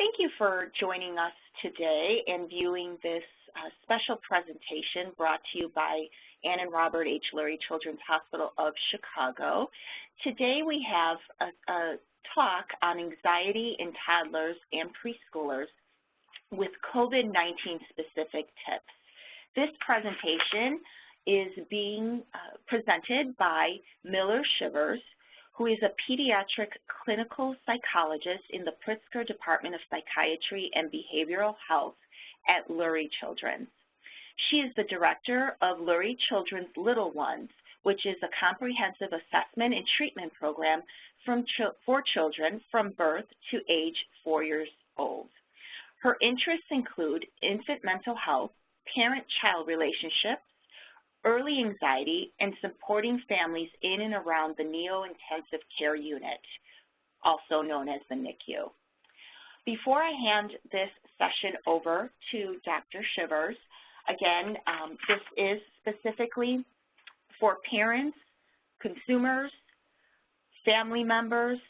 Thank you for joining us today and viewing this special presentation brought to you by Ann and Robert H. Lurie Children's Hospital of Chicago. Today we have a talk on anxiety in toddlers and preschoolers with COVID-19 specific tips. This presentation is being presented by Miller Shivers, who is a pediatric clinical psychologist in the Pritzker Department of Psychiatry and Behavioral Health at Lurie Children's. She is the director of Lurie Children's Little Ones, which is a comprehensive assessment and treatment program for children from birth to age 4 years old. Her interests include infant mental health, parent-child relationships, early anxiety, and supporting families in and around the neo-intensive care unit, also known as the NICU. Before I hand this session over to Dr. Shivers, again, this is specifically for parents, consumers, family members,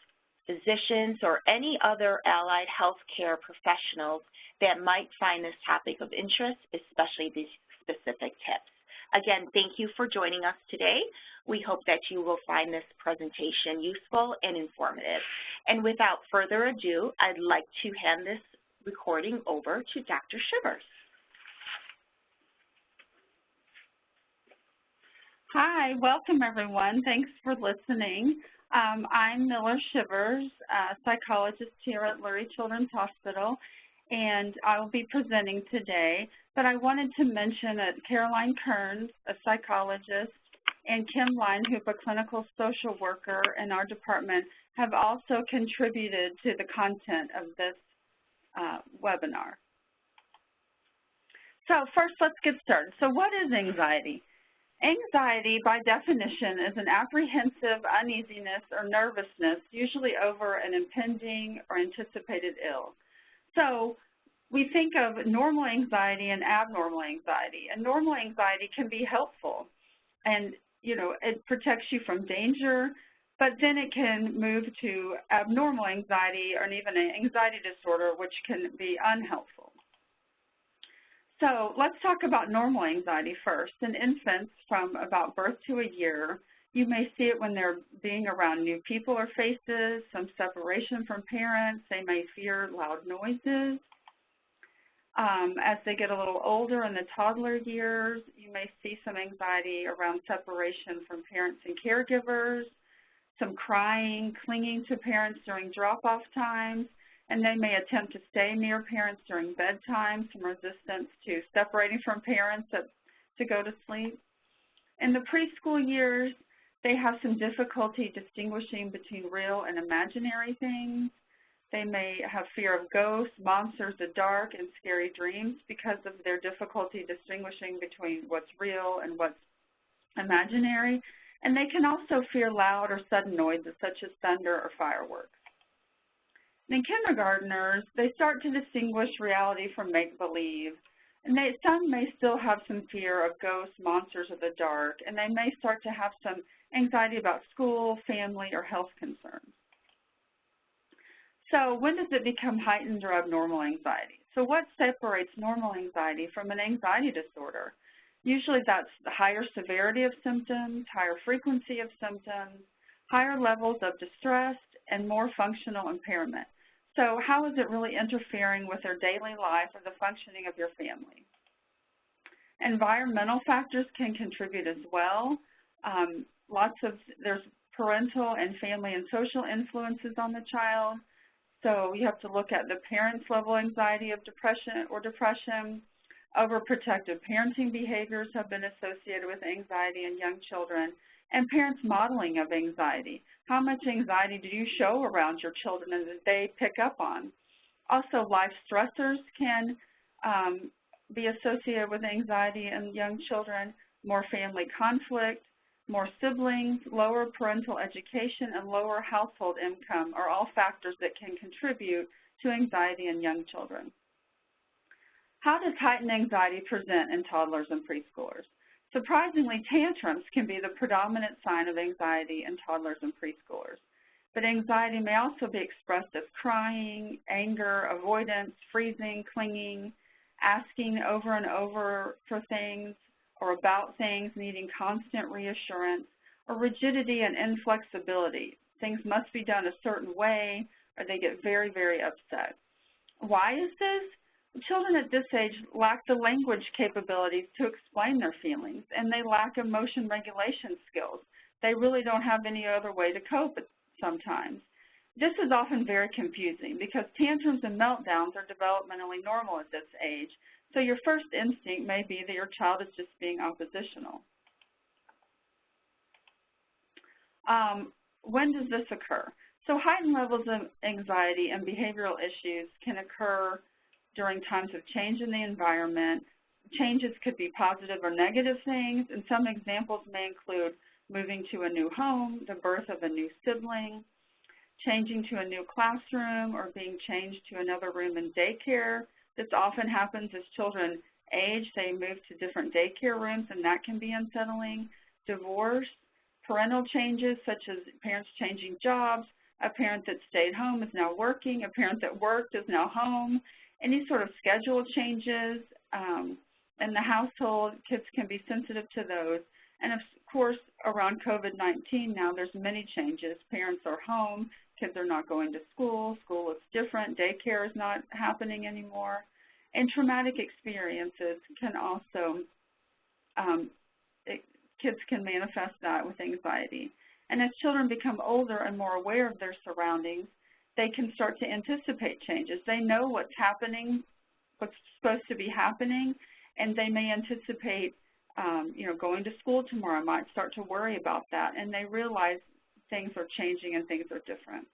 physicians, or any other allied healthcare professionals that might find this topic of interest, especially these specific tips. Again, thank you for joining us today. We hope that you will find this presentation useful and informative. And without further ado, I'd like to hand this recording over to Dr. Shivers. Hi, welcome everyone. Thanks for listening. I'm Miller Shivers, a psychologist here at Lurie Children's Hospital, and I will be presenting today. But I wanted to mention that Caroline Kearns, a psychologist, and Kim Linehoop, a clinical social worker in our department, have also contributed to the content of this webinar. So first, let's get started. So what is anxiety? Anxiety, by definition, is an apprehensive uneasiness or nervousness, usually over an impending or anticipated ill. So we think of normal anxiety and abnormal anxiety. And normal anxiety can be helpful, and it protects you from danger, but then it can move to abnormal anxiety or even an anxiety disorder, which can be unhelpful. So let's talk about normal anxiety first. In infants from about birth to a year, you may see it when they're being around new people or faces, some separation from parents. They may fear loud noises. As they get a little older in the toddler years, you may see some anxiety around separation from parents and caregivers, some crying, clinging to parents during drop-off times, and they may attempt to stay near parents during bedtime, some resistance to separating from parents to go to sleep. In the preschool years, they have some difficulty distinguishing between real and imaginary things. They may have fear of ghosts, monsters, the dark, and scary dreams because of their difficulty distinguishing between what's real and what's imaginary. And they can also fear loud or sudden noises such as thunder or fireworks. In kindergartners, they start to distinguish reality from make-believe. And some may still have some fear of ghosts, monsters, or the dark, and they may start to have some anxiety about school, family, or health concerns. So when does it become heightened or abnormal anxiety? So what separates normal anxiety from an anxiety disorder? Usually that's the higher severity of symptoms, higher frequency of symptoms, higher levels of distress, and more functional impairment. So how is it really interfering with their daily life or the functioning of your family? Environmental factors can contribute as well. There's parental and family and social influences on the child. So you have to look at the parents' level anxiety of depression. Overprotective parenting behaviors have been associated with anxiety in young children, and parents' modeling of anxiety. How much anxiety do you show around your children and that they pick up on? Also, life stressors can be associated with anxiety in young children, more family conflict, more siblings, lower parental education, and lower household income are all factors that can contribute to anxiety in young children. How does heightened anxiety present in toddlers and preschoolers? Surprisingly, tantrums can be the predominant sign of anxiety in toddlers and preschoolers. But anxiety may also be expressed as crying, anger, avoidance, freezing, clinging, asking over and over for things or about things, needing constant reassurance, or rigidity and inflexibility. Things must be done a certain way, or they get very, very upset. Why is this? Children at this age lack the language capabilities to explain their feelings, and they lack emotion regulation skills. They really don't have any other way to cope sometimes. This is often very confusing because tantrums and meltdowns are developmentally normal at this age, so your first instinct may be that your child is just being oppositional. When does this occur? So heightened levels of anxiety and behavioral issues can occur during times of change in the environment. Changes could be positive or negative things, and some examples may include moving to a new home, the birth of a new sibling, changing to a new classroom, or being changed to another room in daycare. This often happens as children age. They move to different daycare rooms, and that can be unsettling. Divorce, parental changes such as parents changing jobs, a parent that stayed home is now working, a parent that worked is now home, any sort of schedule changes in the household, kids can be sensitive to those. And of course, around COVID-19 now, there's many changes. Parents are home, kids are not going to school, school looks different, daycare is not happening anymore. And traumatic experiences can also, kids can manifest that with anxiety. And as children become older and more aware of their surroundings, they can start to anticipate changes. They know what's happening, what's supposed to be happening, and they may anticipate, going to school tomorrow, might start to worry about that, and they realize things are changing and things are different.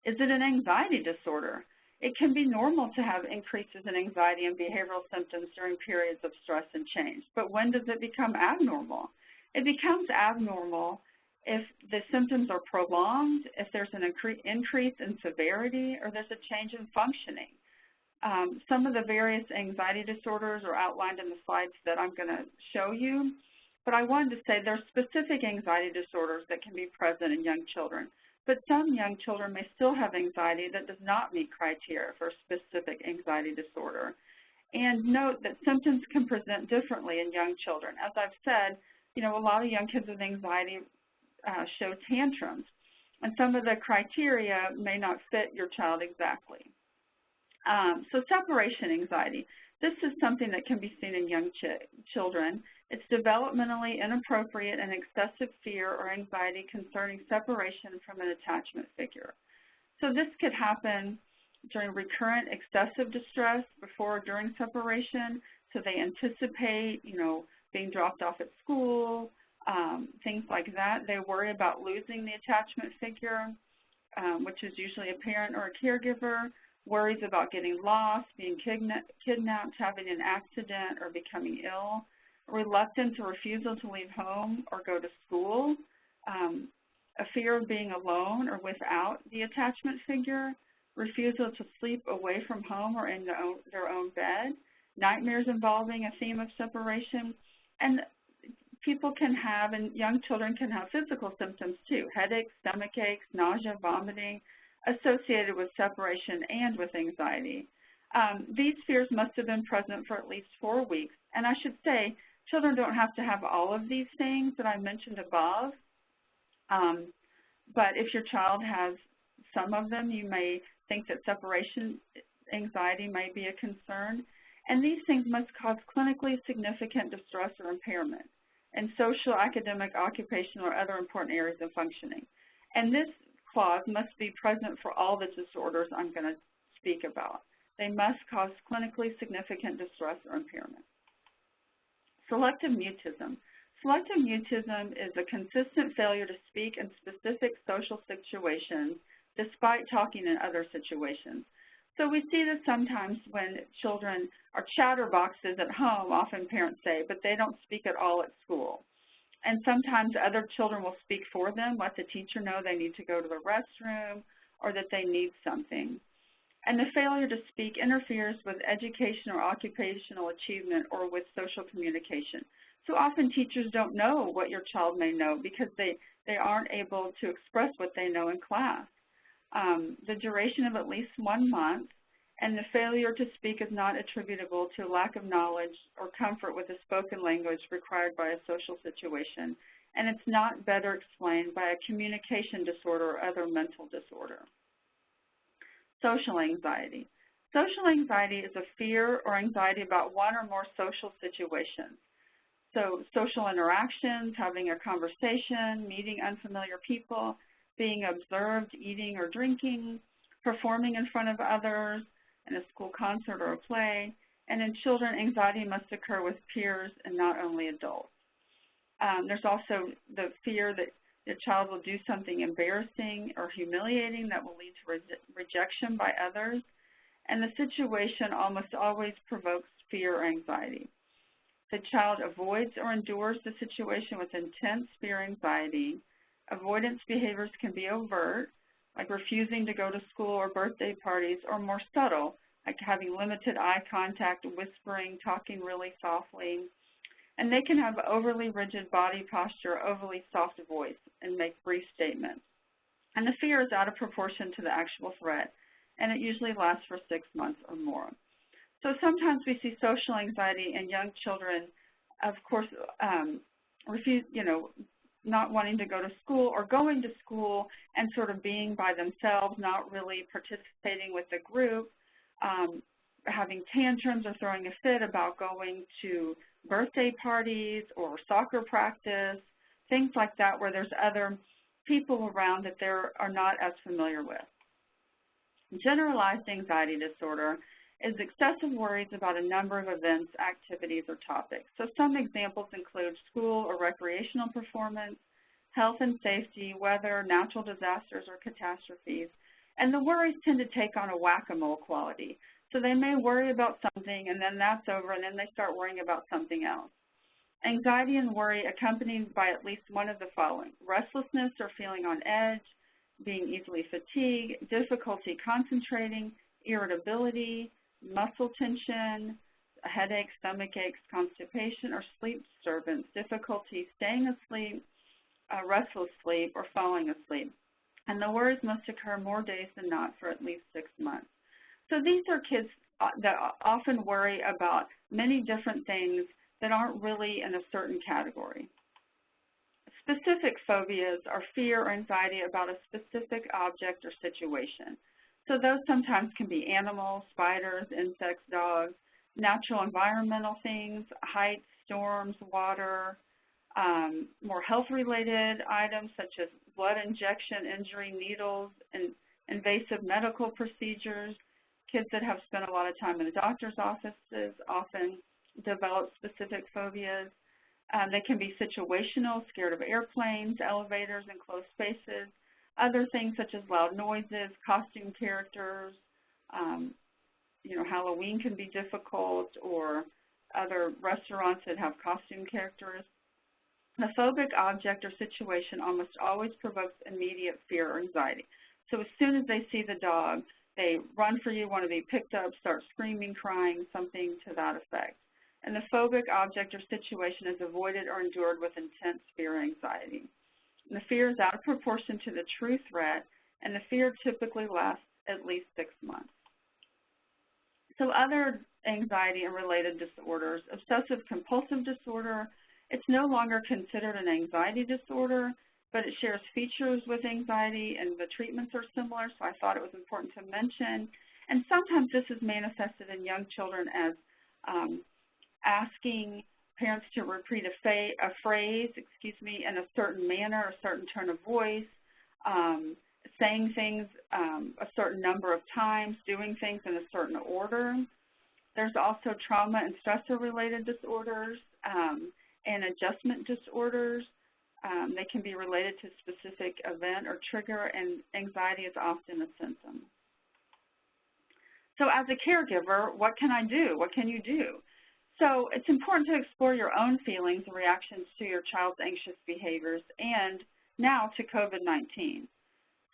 Is it an anxiety disorder? It can be normal to have increases in anxiety and behavioral symptoms during periods of stress and change, but when does it become abnormal? It becomes abnormal if the symptoms are prolonged, if there's an increase in severity, or there's a change in functioning. Some of the various anxiety disorders are outlined in the slides that I'm going to show you, but I wanted to say there are specific anxiety disorders that can be present in young children, but some young children may still have anxiety that does not meet criteria for a specific anxiety disorder. And note that symptoms can present differently in young children. As I've said, a lot of young kids with anxiety show tantrums, and some of the criteria may not fit your child exactly. So separation anxiety. This is something that can be seen in young children. It's developmentally inappropriate and excessive fear or anxiety concerning separation from an attachment figure. So this could happen during recurrent excessive distress before or during separation. So they anticipate, being dropped off at school, things like that. They worry about losing the attachment figure, which is usually a parent or a caregiver, worries about getting lost, being kidnapped, having an accident, or becoming ill, reluctance or refusal to leave home or go to school, a fear of being alone or without the attachment figure, refusal to sleep away from home or in their own bed, nightmares involving a theme of separation, and people can have, and young children can have physical symptoms too, headaches, stomach aches, nausea, vomiting, associated with separation and with anxiety. These fears must have been present for at least 4 weeks, and I should say, children don't have to have all of these things that I mentioned above, but if your child has some of them, you may think that separation anxiety may be a concern, and these things must cause clinically significant distress or impairment in social, academic, occupational, or other important areas of functioning. And this clause must be present for all the disorders I'm going to speak about. They must cause clinically significant distress or impairment. Selective mutism. Selective mutism is a consistent failure to speak in specific social situations despite talking in other situations. So we see this sometimes when children are chatterboxes at home, often parents say, but they don't speak at all at school. And sometimes other children will speak for them, let the teacher know they need to go to the restroom or that they need something. And the failure to speak interferes with education or occupational achievement or with social communication. So often teachers don't know what your child may know because they they aren't able to express what they know in class. The duration of at least 1 month, and the failure to speak is not attributable to lack of knowledge or comfort with the spoken language required by a social situation, and it's not better explained by a communication disorder or other mental disorder. Social anxiety. Social anxiety is a fear or anxiety about one or more social situations. So social interactions, having a conversation, meeting unfamiliar people, being observed, eating or drinking, performing in front of others, in a school concert or a play, and in children, anxiety must occur with peers and not only adults. There's also the fear that the child will do something embarrassing or humiliating that will lead to rejection by others, and the situation almost always provokes fear or anxiety. The child avoids or endures the situation with intense fear or anxiety. Avoidance behaviors can be overt, like refusing to go to school or birthday parties, or more subtle, like having limited eye contact, whispering, talking really softly. And they can have overly rigid body posture, overly soft voice, and make brief statements. And the fear is out of proportion to the actual threat, and it usually lasts for 6 months or more. So sometimes we see social anxiety in young children, of course, not wanting to go to school or going to school and sort of being by themselves, not really participating with the group, having tantrums or throwing a fit about going to birthday parties or soccer practice, things like that where there's other people around that they are not as familiar with. Generalized anxiety disorder is excessive worries about a number of events, activities, or topics. So some examples include school or recreational performance, health and safety, weather, natural disasters, or catastrophes. And the worries tend to take on a whack-a-mole quality. So they may worry about something, and then that's over, and then they start worrying about something else. Anxiety and worry accompanied by at least one of the following: restlessness or feeling on edge, being easily fatigued, difficulty concentrating, irritability, muscle tension, headaches, stomach aches, constipation, or sleep disturbance, difficulty staying asleep, restless sleep, or falling asleep. And the worries must occur more days than not for at least 6 months. So these are kids that often worry about many different things that aren't really in a certain category. Specific phobias are fear or anxiety about a specific object or situation. So those sometimes can be animals, spiders, insects, dogs, natural environmental things, heights, storms, water, more health-related items such as blood injection, injury, needles, and invasive medical procedures. Kids that have spent a lot of time in the doctor's offices often develop specific phobias. They can be situational, scared of airplanes, elevators, and closed spaces. Other things such as loud noises, costume characters, Halloween can be difficult, or other restaurants that have costume characters. The phobic object or situation almost always provokes immediate fear or anxiety. So as soon as they see the dog, they run for you, want to be picked up, start screaming, crying, something to that effect. And the phobic object or situation is avoided or endured with intense fear or anxiety. And the fear is out of proportion to the true threat, and the fear typically lasts at least 6 months. So other anxiety and related disorders, obsessive compulsive disorder, it's no longer considered an anxiety disorder, but it shares features with anxiety, and the treatments are similar, so I thought it was important to mention. And sometimes this is manifested in young children as asking parents to repeat a phrase, in a certain manner, a certain tone of voice, saying things a certain number of times, doing things in a certain order. There's also trauma and stressor-related disorders and adjustment disorders. They can be related to a specific event or trigger, and anxiety is often a symptom. So as a caregiver, what can I do? What can you do? So it's important to explore your own feelings and reactions to your child's anxious behaviors and now to COVID-19.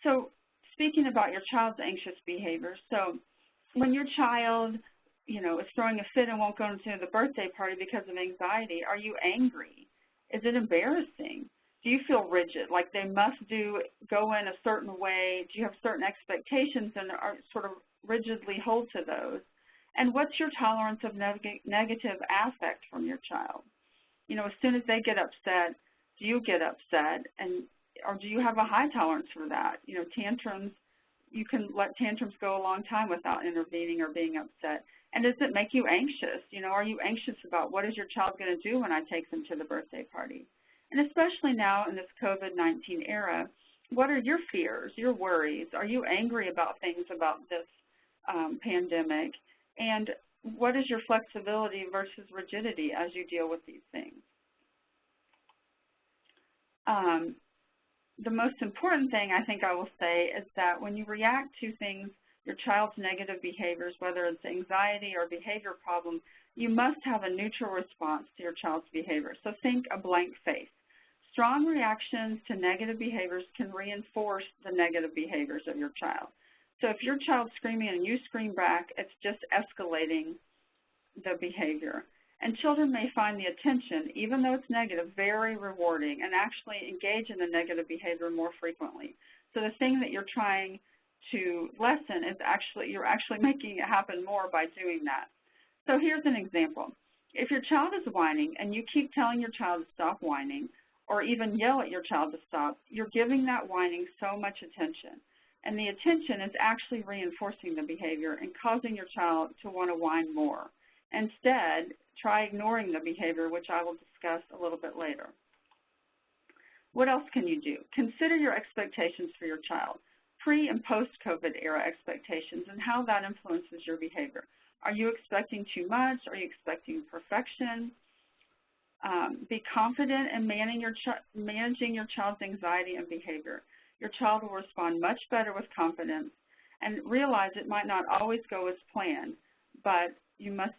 So speaking about your child's anxious behaviors, so when your child, is throwing a fit and won't go to the birthday party because of anxiety, are you angry? Is it embarrassing? Do you feel rigid, like they must go in a certain way? Do you have certain expectations and are sort of rigidly hold to those? And what's your tolerance of negative affect from your child? You know, as soon as they get upset, do you get upset? Or do you have a high tolerance for that? You know, tantrums, you can let tantrums go a long time without intervening or being upset. And does it make you anxious? You know, are you anxious about what is your child going to do when I take them to the birthday party? And especially now in this COVID-19 era, what are your fears, your worries? Are you angry about things about this pandemic? And what is your flexibility versus rigidity as you deal with these things? The most important thing I think I will say is that when you react to things, your child's negative behaviors, whether it's anxiety or behavior problem, you must have a neutral response to your child's behavior. So think a blank face. Strong reactions to negative behaviors can reinforce the negative behaviors of your child. So if your child's screaming and you scream back, it's just escalating the behavior. And children may find the attention, even though it's negative, very rewarding and actually engage in the negative behavior more frequently. So the thing that you're trying to lessen is you're actually making it happen more by doing that. So here's an example. If your child is whining and you keep telling your child to stop whining or even yell at your child to stop, you're giving that whining so much attention. And the attention is actually reinforcing the behavior and causing your child to want to whine more. Instead, try ignoring the behavior, which I will discuss a little bit later. What else can you do? Consider your expectations for your child, pre- and post-COVID era expectations, and how that influences your behavior. Are you expecting too much? Are you expecting perfection? Be confident in managing your child's anxiety and behavior. Your child will respond much better with confidence, and realize it might not always go as planned, but you must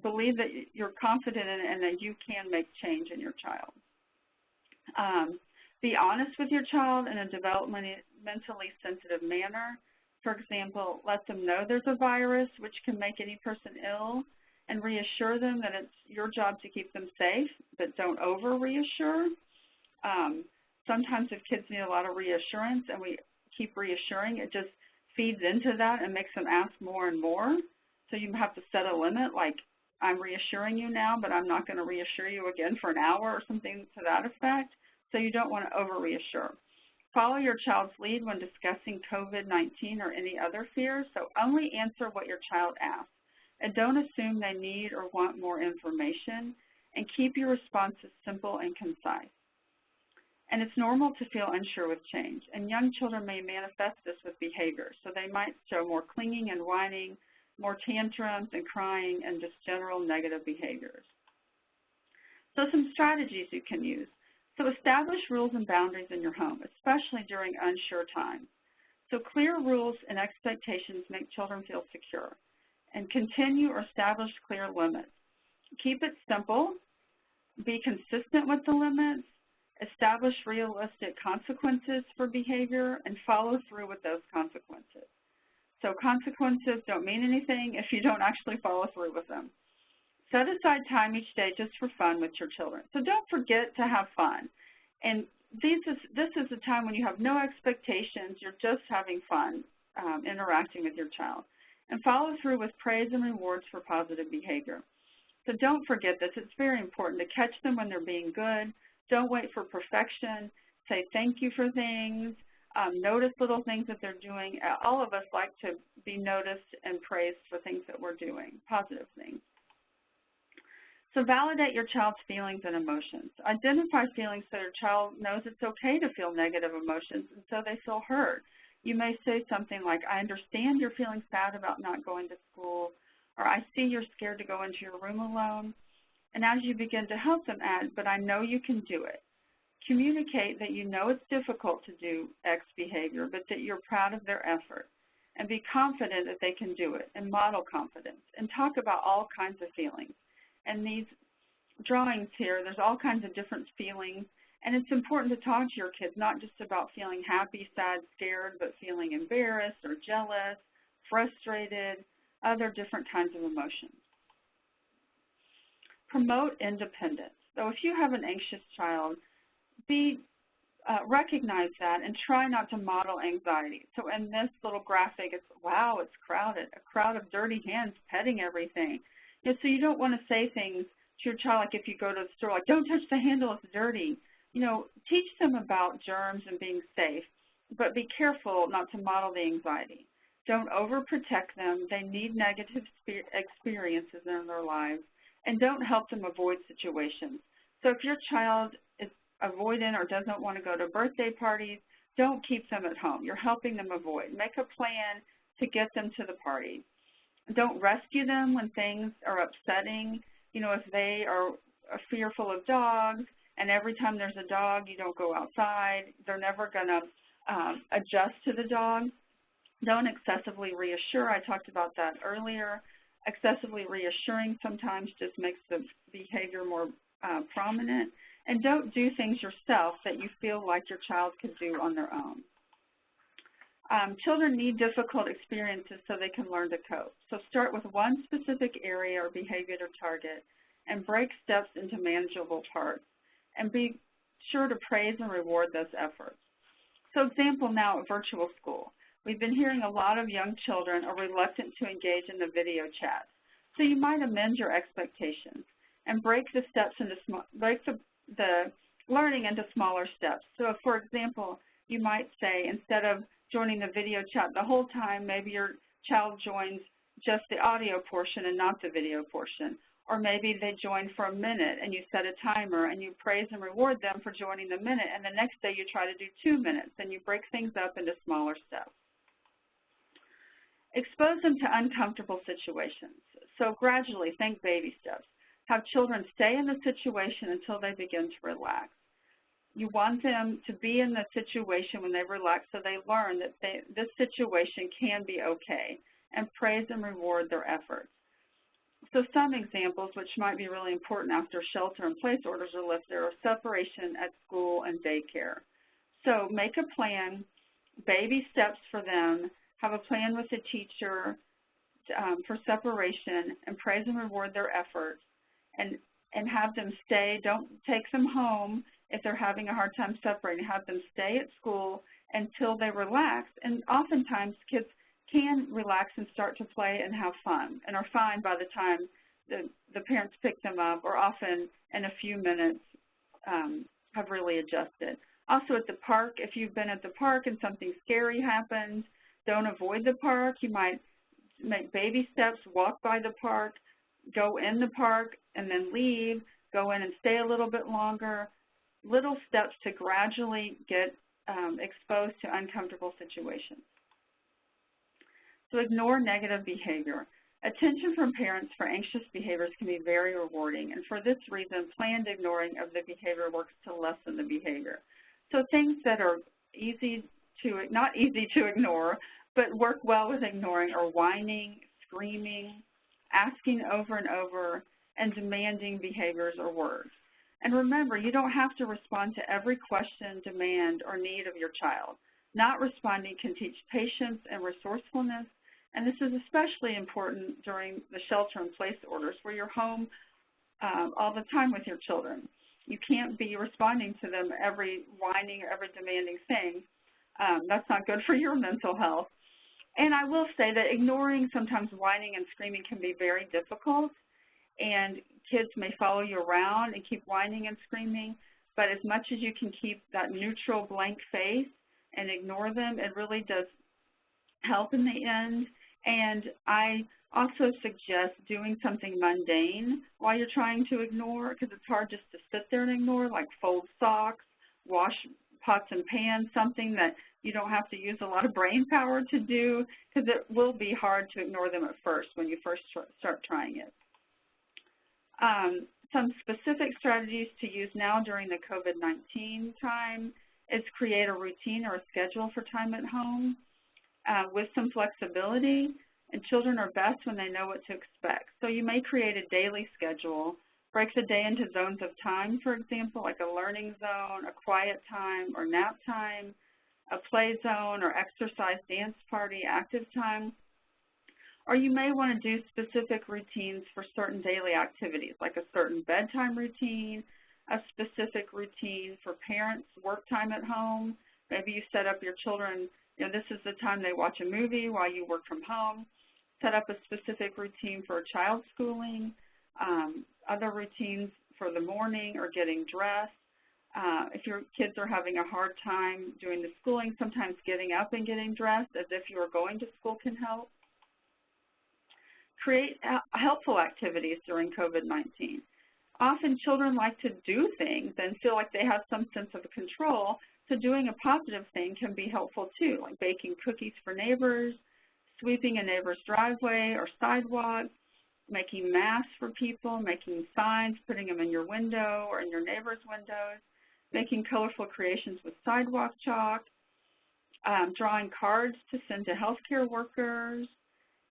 believe that you're confident in it and that you can make change in your child. Be honest with your child in a developmentally sensitive manner. For example, let them know there's a virus which can make any person ill, and reassure them that it's your job to keep them safe, but don't over-reassure. Sometimes if kids need a lot of reassurance and we keep reassuring, it just feeds into that and makes them ask more and more. So you have to set a limit, like, I'm reassuring you now, but I'm not going to reassure you again for an hour or something to that effect. So you don't want to over-reassure. Follow your child's lead when discussing COVID-19 or any other fears, so only answer what your child asks. And don't assume they need or want more information, and keep your responses simple and concise. And it's normal to feel unsure with change, and young children may manifest this with behavior, so they might show more clinging and whining, more tantrums and crying, and just general negative behaviors. So some strategies you can use. So establish rules and boundaries in your home, especially during unsure times. So clear rules and expectations make children feel secure. And continue or establish clear limits. Keep it simple, be consistent with the limits, establish realistic consequences for behavior, and follow through with those consequences. So consequences don't mean anything if you don't actually follow through with them. Set aside time each day just for fun with your children. So don't forget to have fun. And this is a time when you have no expectations, you're just having fun interacting with your child. And follow through with praise and rewards for positive behavior. So don't forget this. It's very important to catch them when they're being good. Don't wait for perfection. Say thank you for things. Notice little things that they're doing. All of us like to be noticed and praised for things that we're doing, positive things. So validate your child's feelings and emotions. Identify feelings so your child knows it's okay to feel negative emotions, and so they feel heard. You may say something like, I understand you're feeling sad about not going to school, or I see you're scared to go into your room alone. And as you begin to help them add, but I know you can do it. Communicate that you know it's difficult to do X behavior, but that you're proud of their effort. And be confident that they can do it, and model confidence. And talk about all kinds of feelings. And these drawings here, there's all kinds of different feelings. And it's important to talk to your kids, not just about feeling happy, sad, scared, but feeling embarrassed or jealous, frustrated, other different kinds of emotions. Promote independence. So if you have an anxious child, recognize that and try not to model anxiety. So in this little graphic, it's, wow, it's crowded, a crowd of dirty hands petting everything. So you don't want to say things to your child, like if you go to the store, like, don't touch the handle, it's dirty. Teach them about germs and being safe, but be careful not to model the anxiety. Don't overprotect them. They need negative experiences in their lives, and don't help them avoid situations. So if your child is avoidant or doesn't want to go to birthday parties, don't keep them at home. You're helping them avoid. Make a plan to get them to the party. Don't rescue them when things are upsetting. If they are fearful of dogs, and every time there's a dog, you don't go outside, they're never going to adjust to the dog. Don't excessively reassure. I talked about that earlier. Excessively reassuring sometimes just makes the behavior more prominent. And don't do things yourself that you feel like your child could do on their own. Children need difficult experiences so they can learn to cope. So start with one specific area or behavior to target and break steps into manageable parts. And be sure to praise and reward those efforts. So example now at virtual school. We've been hearing a lot of young children are reluctant to engage in the video chat. So you might amend your expectations and break the steps into the learning into smaller steps. So for example, you might say, instead of joining the video chat the whole time, maybe your child joins just the audio portion and not the video portion. Or maybe they join for a minute and you set a timer and you praise and reward them for joining the minute, and the next day you try to do 2 minutes, and you break things up into smaller steps. Expose them to uncomfortable situations. So gradually, think baby steps. Have children stay in the situation until they begin to relax. You want them to be in the situation when they relax so they learn that this situation can be okay, and praise and reward their efforts. So some examples which might be really important after shelter-in-place orders are lifted are separation at school and daycare. So make a plan, baby steps for them, have a plan with the teacher for separation, and praise and reward their efforts, and have them stay. Don't take them home if they're having a hard time separating. Have them stay at school until they relax. And oftentimes kids can relax and start to play and have fun and are fine by the time the parents pick them up, or often in a few minutes have really adjusted. Also at the park, if you've been at the park and something scary happens, don't avoid the park. You might make baby steps, walk by the park, go in the park and then leave, go in and stay a little bit longer. Little steps to gradually get exposed to uncomfortable situations. So ignore negative behavior. Attention from parents for anxious behaviors can be very rewarding, and for this reason, planned ignoring of the behavior works to lessen the behavior. So things that are not easy to ignore, but work well with ignoring are whining, screaming, asking over and over, and demanding behaviors or words. And remember, you don't have to respond to every question, demand, or need of your child. Not responding can teach patience and resourcefulness, and this is especially important during the shelter-in-place orders where you're home all the time with your children. You can't be responding to them every whining or every demanding thing. That's not good for your mental health. And I will say that ignoring sometimes whining and screaming can be very difficult, and kids may follow you around and keep whining and screaming, but as much as you can keep that neutral blank face and ignore them, it really does help in the end. And I also suggest doing something mundane while you're trying to ignore, because it's hard just to sit there and ignore, like fold socks, wash pots and pans, something that you don't have to use a lot of brain power to do, because it will be hard to ignore them at first when you first start trying it. Some specific strategies to use now during the COVID-19 time is create a routine or a schedule for time at home with some flexibility, and children are best when they know what to expect. So you may create a daily schedule, break the day into zones of time, for example, like a learning zone, a quiet time or nap time, a play zone or exercise, dance party, active time. Or you may want to do specific routines for certain daily activities, like a certain bedtime routine, a specific routine for parents' work time at home. Maybe you set up your children, this is the time they watch a movie while you work from home. Set up a specific routine for child schooling, other routines for the morning or getting dressed. If your kids are having a hard time doing the schooling, sometimes getting up and getting dressed as if you are going to school can help. Create helpful activities during COVID-19. Often children like to do things and feel like they have some sense of control, so doing a positive thing can be helpful too, like baking cookies for neighbors, sweeping a neighbor's driveway or sidewalk, making masks for people, making signs, putting them in your window or in your neighbor's windows, making colorful creations with sidewalk chalk, drawing cards to send to healthcare workers,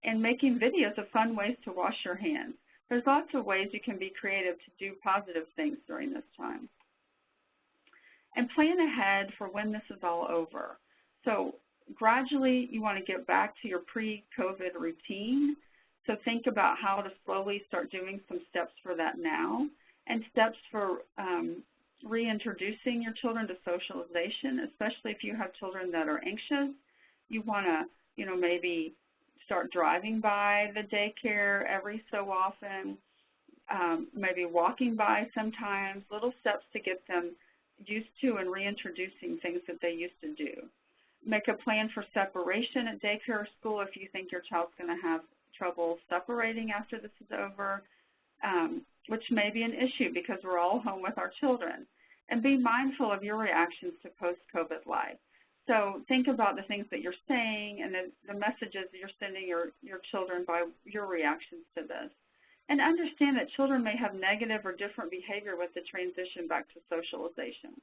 and making videos of fun ways to wash your hands. There's lots of ways you can be creative to do positive things during this time. And plan ahead for when this is all over. So gradually you want to get back to your pre-COVID routine. So think about how to slowly start doing some steps for that now, and steps for reintroducing your children to socialization, especially if you have children that are anxious. You want to, maybe start driving by the daycare every so often, maybe walking by sometimes, little steps to get them used to and reintroducing things that they used to do. Make a plan for separation at daycare or school if you think your child's going to have trouble separating after this is over, which may be an issue because we're all home with our children. And be mindful of your reactions to post-COVID life. So think about the things that you're saying and the messages that you're sending your children by your reactions to this. And understand that children may have negative or different behavior with the transition back to socialization.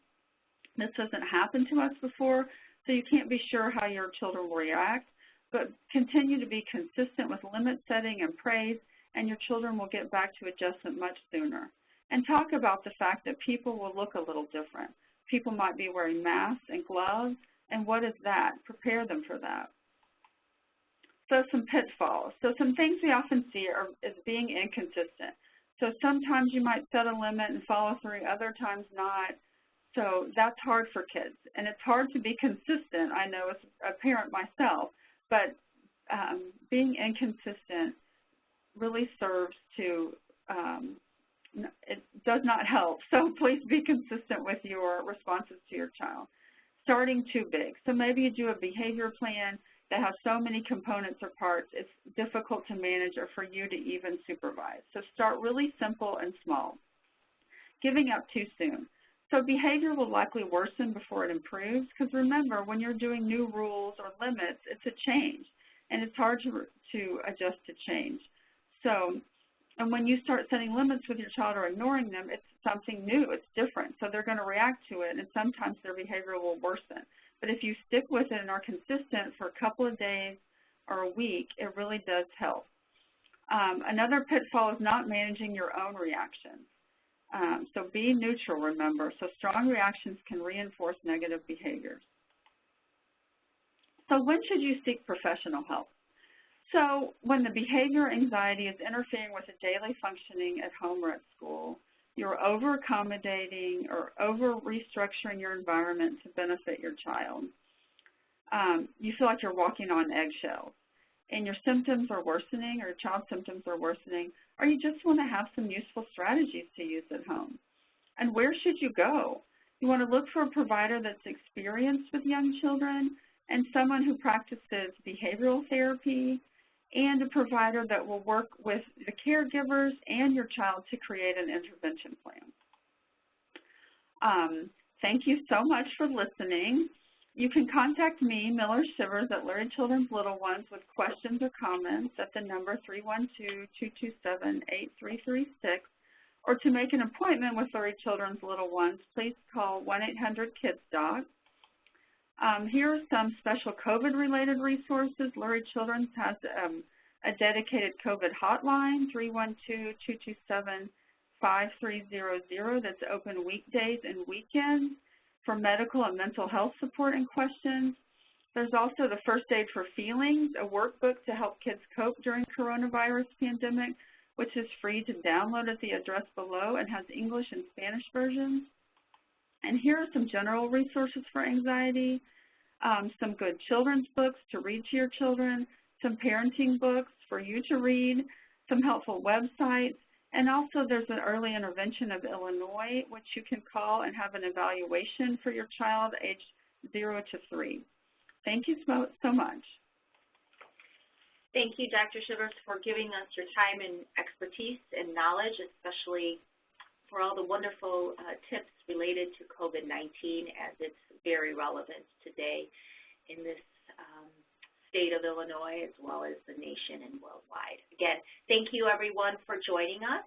This hasn't happened to us before, so you can't be sure how your children will react, but continue to be consistent with limit setting and praise, and your children will get back to adjustment much sooner. And talk about the fact that people will look a little different. People might be wearing masks and gloves, and what is that? Prepare them for that. So some pitfalls. So some things we often see is being inconsistent. So sometimes you might set a limit and follow through, other times not. So that's hard for kids. And it's hard to be consistent, I know as a parent myself, but being inconsistent really serves to, it does not help. So please be consistent with your responses to your child. Starting too big. So maybe you do a behavior plan that has so many components or parts, it's difficult to manage or for you to even supervise. So start really simple and small. Giving up too soon. So behavior will likely worsen before it improves, because remember, when you're doing new rules or limits, it's a change, and it's hard to adjust to change. So, and when you start setting limits with your child or ignoring them, it's something new, it's different, so they're going to react to it, and sometimes their behavior will worsen. But if you stick with it and are consistent for a couple of days or a week, it really does help. Another pitfall is not managing your own reactions. So be neutral, remember. So strong reactions can reinforce negative behaviors. So when should you seek professional help? So when the behavior anxiety is interfering with the daily functioning at home or at school, you're over-accommodating or over-restructuring your environment to benefit your child. You feel like you're walking on eggshells, and your symptoms are worsening, or your child's symptoms are worsening, or you just want to have some useful strategies to use at home. And where should you go? You want to look for a provider that's experienced with young children and someone who practices behavioral therapy, and a provider that will work with the caregivers and your child to create an intervention plan. Thank you so much for listening. You can contact me, Miller Shivers, at Lurie Children's Little Ones with questions or comments at the number 312-227-8336, or to make an appointment with Lurie Children's Little Ones, please call 1-800-KIDS-DOC. Here are some special COVID-related resources. Lurie Children's has a dedicated COVID hotline, 312-227-5300, that's open weekdays and weekends for medical and mental health support and questions. There's also the First Aid for Feelings, a workbook to help kids cope during coronavirus pandemic which is free to download at the address below and has English and Spanish versions. And here are some general resources for anxiety, some good children's books to read to your children, some parenting books for you to read, some helpful websites, and also there's an early intervention of Illinois, which you can call and have an evaluation for your child aged 0 to 3. Thank you so much. Thank you, Dr. Shivers, for giving us your time and expertise and knowledge, especially for all the wonderful tips related to COVID-19, as it's very relevant today in this state of Illinois as well as the nation and worldwide. Again, thank you everyone for joining us,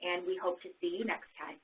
and we hope to see you next time.